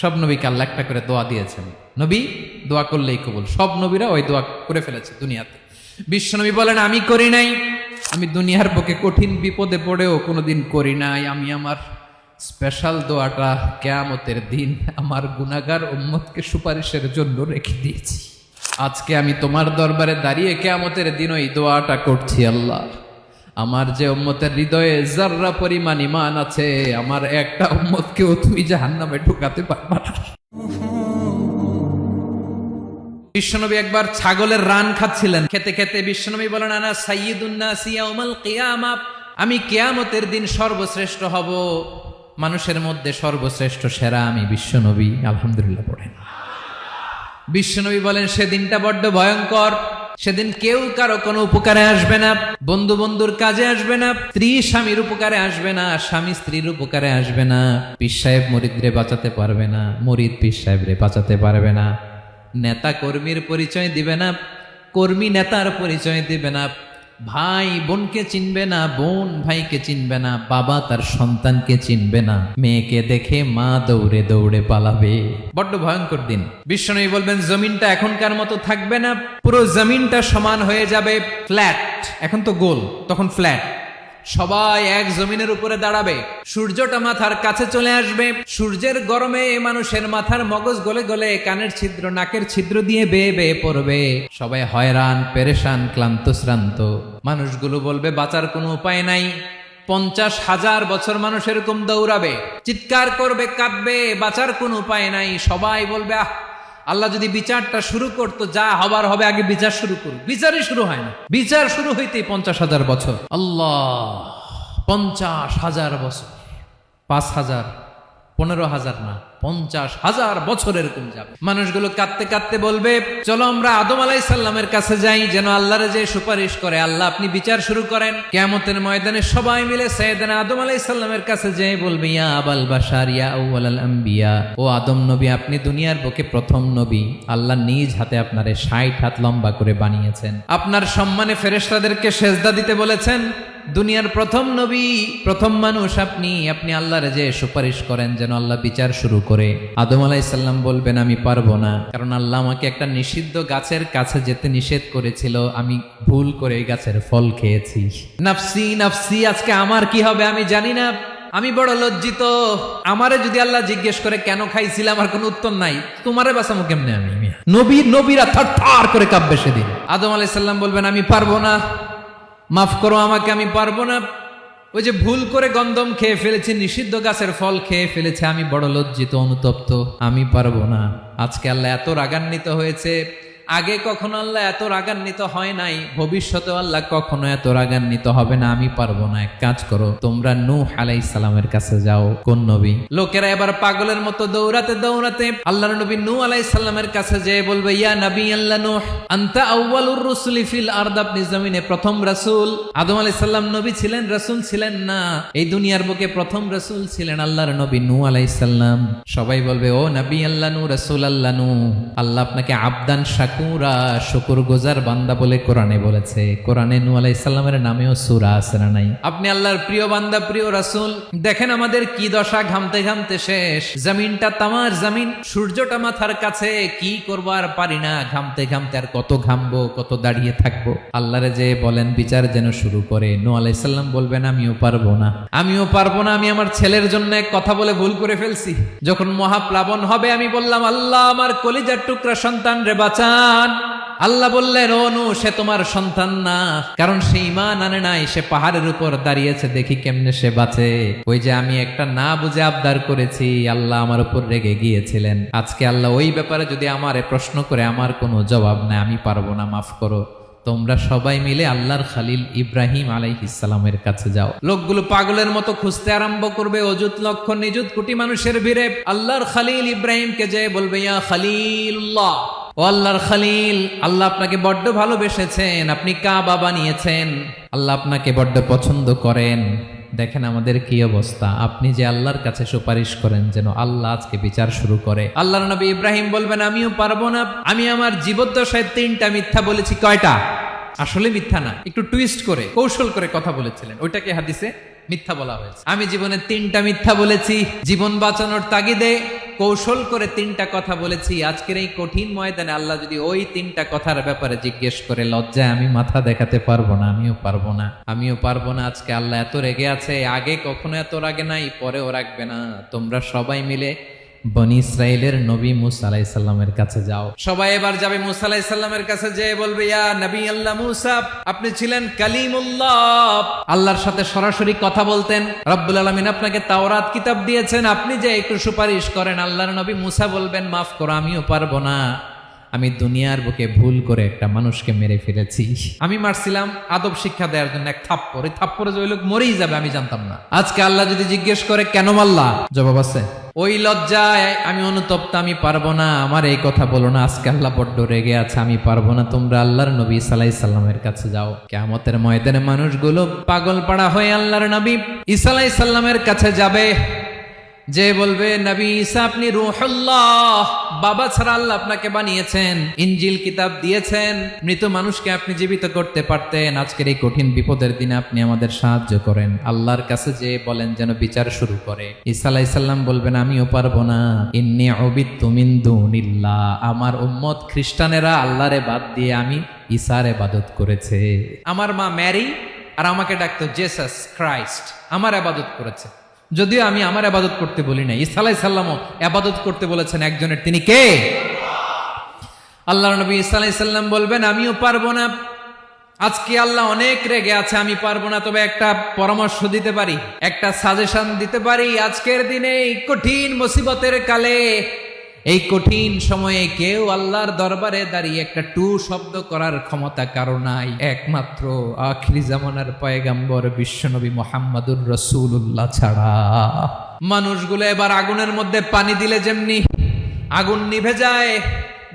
সব নবীকে আল্লাহ একটা করে দোয়া দিয়েছেন, নবী দোয়া করলেই কবুল। সব নবীরা ওই দোয়া করে ফেলেছে দুনিয়াতে। বিশ্বনবী বলেন আমি করি নাই, আমি দুনিয়ার বুকে কঠিন বিপদে পড়েও কোনোদিন করি নাই। আমি আমার স্পেশাল দোয়াটা কিয়ামতের দিন আমার গুনাহগার উম্মতকে সুপারিশের জন্য রেখে দিয়েছি। আজকে আমি তোমার দরবারে দাঁড়িয়ে কিয়ামতের দিন ওই দোয়াটা করছি, আল্লাহ আমার যে উম্মতের হৃদয়ে যাররা পরিমাণ ঈমান আছে, আমার একটা উম্মতকেও তুমি জাহান্নামে ঢুকাতে পারবা না। বিশ্বনবী একবার ছাগলের রান খাচ্ছিলেন, খেতে খেতে বিশ্বনবী বলেন আনা সাইয়্যিদুন নাসি ইয়াউমাল কিয়ামা, আমি কিয়ামতের দিন সর্বশ্রেষ্ঠ হব, মানুষের মধ্যে সর্বশ্রেষ্ঠ সেরা আমি বিশ্বনবী। আলহামদুলিল্লাহ পড়েন। বিশ্বনবী বলেন সেদিনটা বড্ড ভয়ঙ্কর, সেদিন কেউ কারো কোনো উপকারে আসবে না, বন্ধু বন্ধুর কাজে আসবে না, স্ত্রী স্বামীর উপকারে আসবে না, স্বামী স্ত্রীর উপকারে আসবে না, পীর সাহেব মুরিদরে বাঁচাতে পারবে না, মুরিদ পীর সাহেবরে বাঁচাতে পারবে না, নেতা কর্মীর পরিচয় দিবে না, কর্মী নেতার পরিচয় দিবে না, ভাই বোনকে চিনবে না, বোন ভাইকে চিনবে না, বাবা তার সন্তানকে চিনবে না, মেয়েকে দেখে মা দৌড়ে দৌড়ে পালাবে। বড্ড ভয়ঙ্কর দিন। বিশ্বনবী বলবেন জমিনটা এখনকার মতো থাকবে না, পুরো জমিনটা সমান হয়ে যাবে, ফ্ল্যাট। এখন তো গোল, তখন ফ্ল্যাট। সবাই এক জমিনের উপরে দাঁড়াবে, সূর্যটা মাথার কাছে চলে আসবে, সূর্যের গরমে মানুষের মাথার মগজ গলে গলে কানের ছিদ্র নাকের ছিদ্র দিয়ে বেয়ে বেয়ে পড়বে। সবাই হয়রান পেরেশান ক্লান্ত শ্রান্ত। মানুষগুলো বলবে বাঁচার কোনো উপায় নাই। 50,000 বছর মানুষ এরকম দৌড়াবে, চিৎকার করবে, কাঁদবে, বাঁচার কোনো উপায় নাই। সবাই বলবে আহ, আল্লাহ যদি বিচারটা শুরু করতো, যা হবার হবে, আগে বিচার শুরু করুক। বিচারই শুরু হয় না, বিচার শুরু হইতেই 50,000 বছর। আল্লাহ, 50,000 বছর, 5,000, 15,000 না, 50,000 বছর এরকম যাবে। মানুষগুলো কাঁদতে কাঁদতে বলবে চলো আমরা আদম আলাইহিস সালামের কাছে যাই, যেন আল্লাহরে যে সুপারিশ করে, আল্লাহ আপনি বিচার শুরু করেন। কিয়ামতের ময়দানে সবাই মিলে সাইয়েদনা আদম আলাইহিস সালামের কাছে যেয়ে বলবে ইয়া আবাল বাশার ইয়া আউয়ালাল আম্বিয়া, ও আদম নবী আপনি দুনিয়ার বুকে প্রথম নবী, আল্লাহ নিজ হাতে আপনারে 60 হাত লম্বা করে বানিয়েছেন, আপনার সম্মানে ফেরেশতাদেরকে সেজদা দিতে বলেছেন, দুনিয়ার প্রথম নবী প্রথম মানুষ আপনি, আপনি আল্লাহরে যে সুপারিশ করেন যেন আল্লাহ বিচার শুরু করে। আদম আলাইহিস সালাম বলবেন আমি পারবো না, কারণ আল্লাহ আমাকে একটা নিষিদ্ধ গাছের কাছে যেতে নিষেধ করেছিল, আমি ভুল করে এই গাছের ফল খেয়েছি। নাফসি নাফসি, আজকে আমার কি হবে আমি জানি না, আমি বড় লজ্জিত। আমারে যদি আল্লাহ জিজ্ঞেস করে কেন খাইছিলাম, আমার কোনো উত্তর নাই, তোমারে বাঁচামো কেমনে আমি? নবীরা থার করে কাঁপবে সেদিন। আদম আলাইহিস সালাম বলবেন আমি পারবো না, মাফ করো আমাকে, আমি পারবো না, ওই যে ভুল করে গন্ধম খেয়ে ফেলেছি, নিষিদ্ধ গাছের ফল খেয়ে ফেলেছে, আমি বড় লজ্জিত অনুতপ্ত, আমি পারবো না। আজকে আল্লাহ এত রাগান্বিত হয়েছে, আগে কখনো আল্লাহ এত রাগান্বিত হয় নাই, ভবিষ্যতেও আল্লাহ কখনো এত রাগান্বিত হবে না। আমি পারবো না, এক কাজ করো, তোমরা নূহ আলাইহিস সালামের কাছে যাও। কোন নবী? লোকেরা এবার পাগলের মতো দৌড়াতে দৌড়াতে আল্লাহর নবী নূহ আলাইহিস সালামের কাছে যেয়ে বলবে ইয়া নবী আল্লাহ নূহ আনতা আউয়ালুর রাসূলি ফিল আরদ, আপনি জমিনে প্রথম রাসূল। আদম আলাইহিস সালাম নবী ছিলেন, রাসূল ছিলেন না, এই দুনিয়ার বুকে প্রথম রাসূল ছিলেন আল্লাহর নবী নূহ আলাইহিস সালাম। সবাই বলবে ও নবী আল্লাহ নূহ, রাসূল আল্লাহ নূহ, আল্লাহ আপনাকে আবদান শাকুরা, শুকর গুজার বান্দা বলে কোরআনে বলেছে। কোরআনে নূহ আলাইহিস সালামের নামেও সূরা আছে না নাই? আপনি আল্লাহর প্রিয় বান্দা, প্রিয় রাসূল। দেখেন আমাদের কি দশা, ঘামতে ঘামতে শেষ, জমিনটা তামার জমিন, সূর্যটা মাথার কাছে, কি করবো আর পারি না, ঘামতে ঘামতে আর কত ঘামবো, কত দাঁড়িয়ে থাকবো। আল্লাহরে যে বলেন বিচার যেন শুরু করে। নূহ আলাইহিস সালাম বলবেন আমিও পারবো না, আমিও পারবো না, আমি আমার ছেলের জন্য এক কথা বলে ভুল করে ফেলছি। যখন মহাপ্লাবন হবে আমি বললাম আল্লাহ আমার কলিজার টুকরা সন্তান রে বাঁচান। আল্লাহ বললেন ও নূহ, সে তোমার সন্তান না, কারণ সে ঈমান আনে নাই, সে পাহাড়ের উপর দাঁড়িয়েছে, দেখি কেমনে সে বাঁচে। ওই যে আমি একটা না বুঝে আবদার করেছি, আল্লাহ আমার উপর রেগে গিয়েছিলেন। আজকে আল্লাহ ওই ব্যাপারে যদি আমারে প্রশ্ন করে, আমার কোনো জবাব নাই, আমি পারবো না, মাফ করো। তোমরা সবাই মিলে আল্লাহর খালিল ইব্রাহিম আলাইহিস সালামের কাছে যাও। লোকগুলো পাগলের মতো খুঁজতে আরম্ভ করবে, অযুত লক্ষ নিযুত কোটি মানুষের ভিড়ে আল্লাহর খালিল ইব্রাহিমকে যেয়ে বলবে ইয়া খালিলুল্লাহ, ও আল্লাহর খালিল, আল্লাহ আপনাকে বড্ড ভালোবেসেছেন, আপনি কাবা বানিয়েছেন, আল্লাহ আপনাকে বড্ড পছন্দ করেন। দেখেন আমাদের কি অবস্থা, আপনি যে আল্লাহর কাছে সুপারিশ করেন যেন আল্লাহ আজকে বিচার শুরু করে। আল্লাহর নবী ইব্রাহিম বলবেন আমিও পারবো না, আমি আমার জীবদ্দশায় 3টা মিথ্যা বলেছি। কয়টা? আসলে মিথ্যা না, একটু টুইস্ট করে কৌশল করে কথা বলেছিলেন, ওইটাকে হাদিসে মিথ্যা বলা হয়েছে। আমি জীবনে 3টা মিথ্যা বলেছি, জীবন বাঁচানোর তাগিদে কৌশল করে 3টা কথা বলেছি। আজকের এই কঠিন ময়দানে আল্লাহ যদি ওই 3টা কথার ব্যাপারে জিজ্ঞেস করে, লজ্জায় আমি মাথা দেখাতে পারবো না, আমিও পারবো না। আজকে আল্লাহ এত রেগে আছে, আগে কখনো এত রাগে নাই, পরেও রাখবে না। তোমরা সবাই মিলে বনি ইসরাইলের নবী মুসা আলাইহিস সালামের কাছে যাও। সবাই এবার যাবে মুসা আলাইহিস সালামের কাছে, যেয়ে বলবে, ইয়া নবী আল্লাহ মুসা, আপনি ছিলেন কালিমুল্লাহ, আল্লাহর সাথে সরাসরি কথা বলতেন। রব্বুল আলামিন আপনাকে তাওরাত কিতাব দিয়েছেন, আপনি যে একটু সুপারিশ করেন। আল্লাহর নবী মুসা বলবেন, মাফ করো, আমিও পারবো না। আমি দুনিয়ার বুকে ভুল করে একটা মানুষকে মেরে ফেলেছি। আমি মারছিলাম আদব শিক্ষা দেওয়ার জন্য এক থাপ্পড়, এই থাপ্পড়ে যে ওই লোক মরেই যাবে আমি জানতাম না। আজকে আল্লাহ যদি জিজ্ঞেস করে কেন মারলা, জবাব আছে। ওই লজ্জায় আমি অনুতপ্ত, আমি পারবো না, আমার এই কথা বলো না। আজকে আল্লাহ বড্ড রেগে আছে, আমি পারবো না। তোমরা আল্লাহর নবী ঈসা আলাইহিস সালামের কাছে যাও। কিয়ামতের ময়দানে মানুষগুলো পাগল পাড়া হয়ে আল্লাহর নবী ঈসা আলাইহিস সালামের কাছে যাবে, যে বলবে, নবী ঈসা আপনি রূহুল্লাহ, বাবা ছাড়া আল্লাহ আপনাকে বানিয়েছেন, ইনজিল কিতাব দিয়েছেন, মৃত মানুষকে আপনি জীবিত করতে পারতেন। আজকের এই কঠিন বিপদের দিনে আপনি আমাদের সাহায্য করেন। আল্লাহর কাছে যে বলেন যেন বিচার শুরু করে। ঈসা আলাইহিস সালাম বলবেন, আমিও পারবো না। ইন্নী উবিদতু মিন দুনিল্লাহ, আমার উম্মত খ্রিস্টানেরা আল্লাহরে বাদ দিয়ে আমি ঈসার ইবাদত করেছে। আমার মা ম্যারি আর আমাকে ডাকতো জেসাস ক্রাইস্ট, আমার ইবাদত করেছে। যদিও আমি আমার ইবাদত করতে বলি না, ঈসা আলাইহিস সালামও ইবাদত করতে বলেছেন একজনের, তিনি কে? আল্লাহর নবী ঈসা আলাইহিস সালাম বলবেন, আমিও পারবো না। আজকে আল্লাহ অনেক রেগে আছে, আমি পারবো না। তবে একটা পরামর্শ দিতে পারি, একটা সাজেশন দিতে পারি। আজকের দিনে এই কঠিন মুসিবতের কালে, এই কঠিন সময়ে কেউ আল্লাহর দরবারে দাঁড়িয়ে একটা টু শব্দ করার ক্ষমতা কারো নাই, একমাত্র আখিরি জামানার পয়গাম্বর বিশ্বনবী মুহাম্মাদুর রাসূলুল্লাহ ছাড়া। মানুষগুলো এবার আগুনের মধ্যে পানি দিলে যেমনি আগুন নিভে যায়,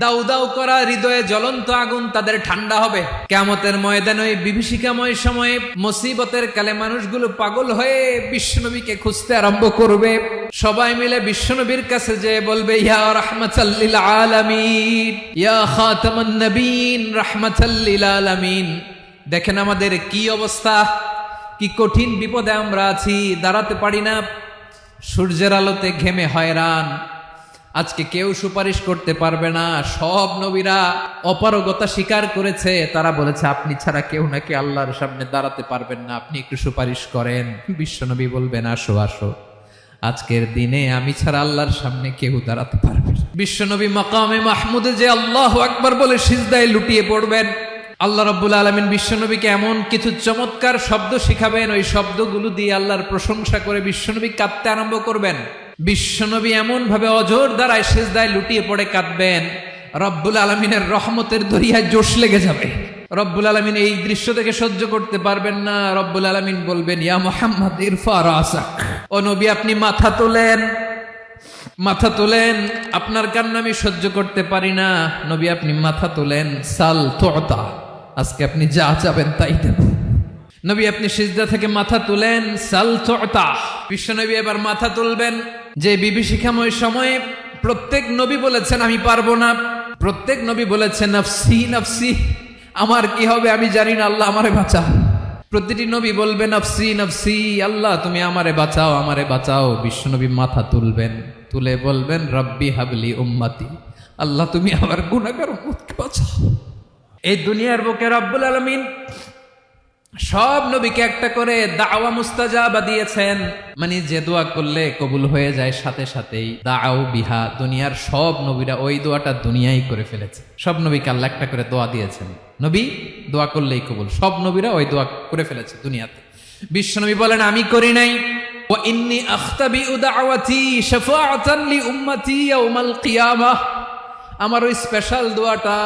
দাউ দাউ করা হৃদয়ে জ্বলন্ত আগুন তাদের ঠান্ডা হবে। কিয়ামতের ময়দানে ওই বিভীষিকাময় সময়ে, মুসিবতের কালে মানুষগুলো পাগল হয়ে বিশ্বনবীকে খুঁজতে আরম্ভ করবে। সবাই মিলে বিশ্বনবীর কাছে যে বলবে, ইয়া রাহমাতাল লিল আলামিন, ইয়া খাতামান নবীন, রাহমাতাল লিল আলামিন। দেখেন আমাদের কি অবস্থা, কি কঠিন বিপদে আমরা আছি, দাঁড়াতে পারি না, সূর্যের আলোতে ঘেমে হয়রান। আজকে কেউ সুপারিশ করতে পারবে না। সব নবীরা অপারগতা স্বীকার করেছে, তারা বলেছে আপনি ছাড়া কেউ নাকি আল্লাহর সামনে দাঁড়াতে পারবেন না, আপনি একটু সুপারিশ করেন। বিশ্বনবী বলবেন, আসো আসো, আজকের দিনে আমি ছাড়া আল্লাহর সামনে কেউ দাঁড়াতে পারবে না। বিশ্বনবী মাকামে মাহমুদে যে আল্লাহু আকবার বলে সিজদায় লুটিয়ে পড়বেন। আল্লাহ রাব্বুল আলামিন বিশ্বনবীকে এমন কিছু চমৎকার শব্দ শিখাবেন, ওই শব্দগুলো দিয়ে আল্লাহর প্রশংসা করে বিশ্বনবী কাঁদতে আরম্ভ করবেন। বিশ্বনবী এমন ভাবে অজর দ্বারায় সিজদায় লুটিয়ে পড়ে কাঁদবেন, রব্বুল আলামিনের রহমতের দরিয়ায় জোশ লেগে যাবে। রব্বুল আলামিন এই দৃশ্য থেকে সহ্য করতে পারবেন না। রব্বুল আলামিন বলবেন, ইয়া মুহাম্মদ ইরফা রাসাক, ও নবী আপনি মাথা তোলেন, মাথা তোলেন, আপনার কান্না আমি সহ্য করতে পারি না। নবী আপনি মাথা তোলেন, সাল তুতা, আজকে আপনি যা চাবেন তাই দেব। নবী আপনি সিজদা থেকে মাথা তুলেন, সাল তুতা। বিশ্বনবী এবার মাথা তুলবেন। যে বিভীষিকাময় সময়ে প্রত্যেক নবী বলেছেন আমি পারবো না, প্রত্যেক নবী বলেছেন নফসি নফসি, আমার কি হবে আমি জানি না, আল্লাহ আমারে বাঁচা। প্রতিটি নবী বলবে নফসি নফসি, আল্লাহ তুমি আমারে বাঁচাও, আমারে বাঁচাও। বিশ্বনবী মাথা তুলবেন, তুলে বলবেন রব্বি হাবলি উম্মতি, আল্লাহ তুমি আমার গুনাহগার উম্মতকে বাঁচাও। এই দুনিয়ার বুকে রব্বুল আলামিন সব নবীকে একটা করে দাওয়া মুস্তাজাবা দিয়েছেন, মানে যে দোয়া করলে কবুল হয়ে যায় সাথে সাথেই। দাও বিহা, দুনিয়ার সব নবীরা ওই দোয়াটা দুনিয়ায় করে ফেলেছে। সব নবীকে আল্লাহ একটা করে দোয়া দিয়েছেন, নবী দোয়া করলেই কবুল। সব নবীরা ওই দোয়া করে ফেলেছে দুনিয়াতে। বিশ্বনবী বলেন আমি করি নাই। ওয়া ইন্নী আখতাবিউ দাওয়াতি শাফাআতান লি উম্মতি ইয়াউমাল কিয়ামাহ, আমার ওই স্পেশাল দোয়াটা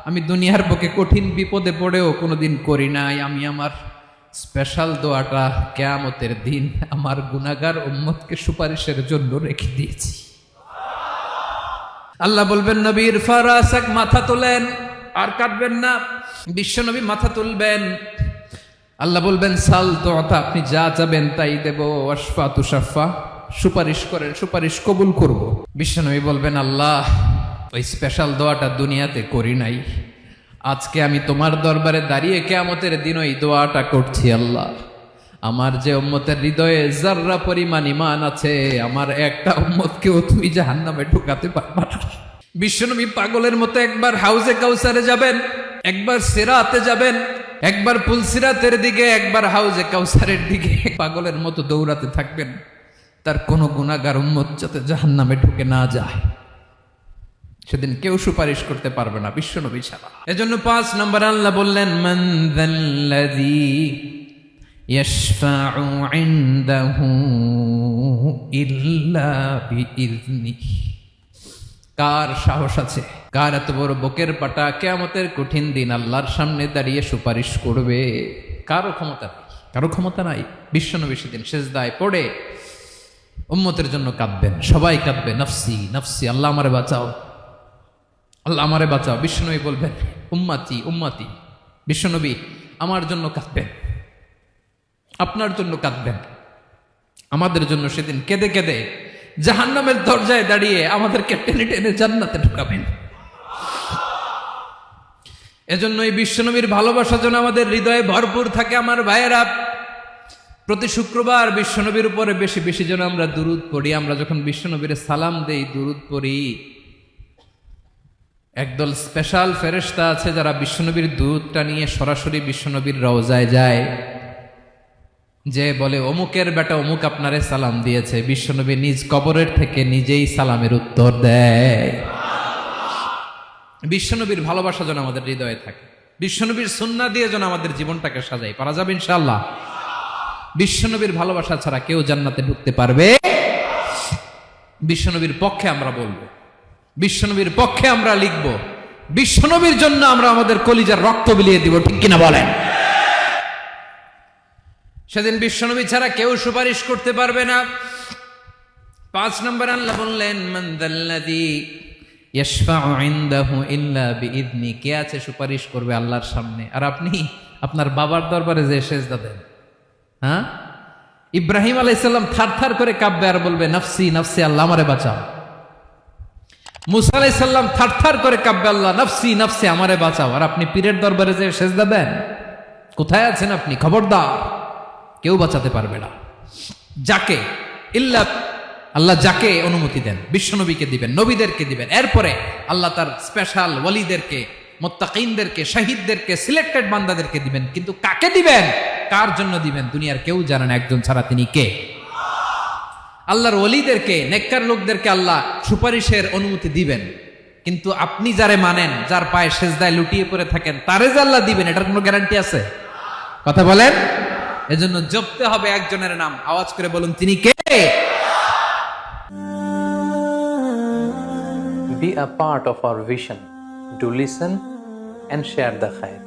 আমি দুনিয়ার বুকে কঠিন বিপদে পড়েও কোনোদিন করি নাই। আমি আমার স্পেশাল দোয়াটা কিয়ামতের দিন আমার গুনাহগার উম্মতকে সুপারিশের জন্য রেখে দিয়েছি। আল্লাহ বলবেন নবীর ফারাসাক, মাথা তোলেন, আর কাঁদবেন না। বিশ্বনবী মাথা তুলবেন। আল্লাহ বলবেন সাল তুতা, আপনি যা চাবেন তাই দেব। ওয়াশফা তুশাফা, সুপারিশ করেন, সুপারিশ কবুল করব। বিশ্বনবী বলবেন আল্লাহ ওই স্পেশাল দোয়াটা দুনিয়াতে করি নাই, আজকে আমি তোমার দরবারে দাঁড়িয়ে কিয়ামতের দিন ওই দোয়াটা করছি। আল্লাহ আমার যে উম্মতের হৃদয়ে যাররা পরিমাণ ঈমান আছে, আমার একটা উম্মতকেও তুমি জাহান্নামে ঢোকাতে পারবা না। বিশ্বনবী পাগলের মতো একবার হাউজে কাউসারে যাবেন, একবার সিরাতে যাবেন, একবার পুলসিরাতের দিকে, একবার হাউজে কাউসারের দিকে পাগলের মতো দৌড়াতে থাকবেন, তার কোন গুনাহগার উম্মত যাতে জাহান্নামে ঢুকে না যায়। সেদিন কেউ সুপারিশ করতে পারবে না বিশ্বনবী ছাড়া। এজন্য 5 নম্বর আল্লাহ বললেন, মান যাল্লাযী ইয়াশফাউ ইনদাহু ইল্লা বিইযনিহি। কার সাহস আছে, কার এত বড় বুকের পাটা কিয়ামতের কঠিন দিন আল্লাহর সামনে দাঁড়িয়ে সুপারিশ করবে? কারো ক্ষমতা নেই, কারো ক্ষমতা নাই। বিশ্বনবী সেদিন সিজদায় পড়ে উম্মতের জন্য কাঁদবেন, সবাই কাঁদবে, নফসি নফসি, আল্লাহ আমারে বাঁচাও, আল্লাহ আমারে বাঁচাও। বিশ্বনবী বলবেন, উম্মতি উম্মতি। বিশ্বনবী আমার জন্য কাঁদবেন, আপনার জন্য কাঁদবেন, আমাদের জন্য সেদিন কেঁদে কেঁদে জাহান্নামের দরজায় দাঁড়িয়ে আমাদেরকে টেনে টেনে জান্নাতে ঢুকাবেন। এজন্য এই বিশ্বনবীর ভালোবাসা যেন আমাদের হৃদয়ে ভরপুর থাকে। আমার ভাইয়েরা, প্রতি শুক্রবার বিশ্বনবীর উপরে বেশি বেশি যেন আমরা দুরূদ পড়ি। আমরা যখন বিশ্বনবীর সালাম দেই, দুরূদ পড়ি, একদল স্পেশাল ফেরেশতা আছে যারা বিশ্বনবীর দুরূদটা নিয়ে সরাসরি বিশ্বনবীর রওজায় যায়, যে বলে অমুকের বেটা অমুক আপনারে সালাম দিয়েছে। বিশ্বনবী নিজ কবরের থেকে নিজেই সালামের উত্তর দেয়। বিশ্বনবীর ভালোবাসা যেন আমাদের হৃদয়ে থাকে, বিশ্বনবীর সুন্নাহ দিয়ে যেন আমাদের জীবনটাকে সাজাই। পারা যাবে ইনশাআল্লাহ। বিশ্বনবীর ভালোবাসা ছাড়া কেউ জান্নাতে ঢুকতে পারবে? বিশ্বনবীর পক্ষে আমরা বলবো, বিশ্বনবীর পক্ষে আমরা লিখবো, বিশ্বনবীর জন্য আমরা আমাদের কলিজার রক্ত বিলিয়ে দিব, ঠিক কিনা বলেন? সেদিন বিশ্বনবী ছাড়া কেউ সুপারিশ করতে পারবে না। 5 নম্বর আল্লাহ বললেন, মান যাল্লাযী ইয়াশফাউ ইনদাহু ইল্লা বিইযনি। কে আছে সুপারিশ করবে আল্লাহর সামনে? আর আপনি আপনার বাবার দরবারে যে সেজদা দেন, হ্যাঁ, ইব্রাহিম আলাইহিস সালাম থারথার করে কাঁপবে আর বলবে, নফসি নফসি, আল্লাহ আমারে বাঁচাও। মুসা আলাইহিস সালাম থারথার করে কাঁপবে, আল্লাহ নফসি নফসি, আমারে বাঁচাও। আর আপনি পীরের দরবারে যে সেজদা দেন, কোথায় আছেন আপনি? খবরদার, কেউ বাঁচাতে পারবে না। যাকে ইল্লা আল্লাহ যাকে অনুমতি দেন, বিশ্বনবীকে দিবেন, নবীদেরকে দিবেন, এরপরে আল্লাহ তার স্পেশাল ওয়ালিদেরকে, মুত্তাকিনদেরকে, শহীদদেরকে, সিলেক্টেড বান্দাদেরকে দিবেন। কিন্তু কাকে দিবেন, কার জন্য দিবেন, দুনিয়ার কেউ জানে না। একজন ছাড়া, তিনি কে? আল্লাহর ওয়ালিদেরকে, নেককার লোকদেরকে আল্লাহ সুপারিশের অনুমতি দিবেন। কিন্তু আপনি যারে মানেন, যার পায়ে সেজদায় লুটিয়ে পড়ে থাকেন, তারে যে আল্লাহ দিবেন, এটার কোনো গ্যারান্টি আছে? কথা বলেন। এজন্য জপতে হবে একজনের নাম, আওয়াজ করে বলুন, তিনি কে? Be a part of our vision. Do listen and share the khair.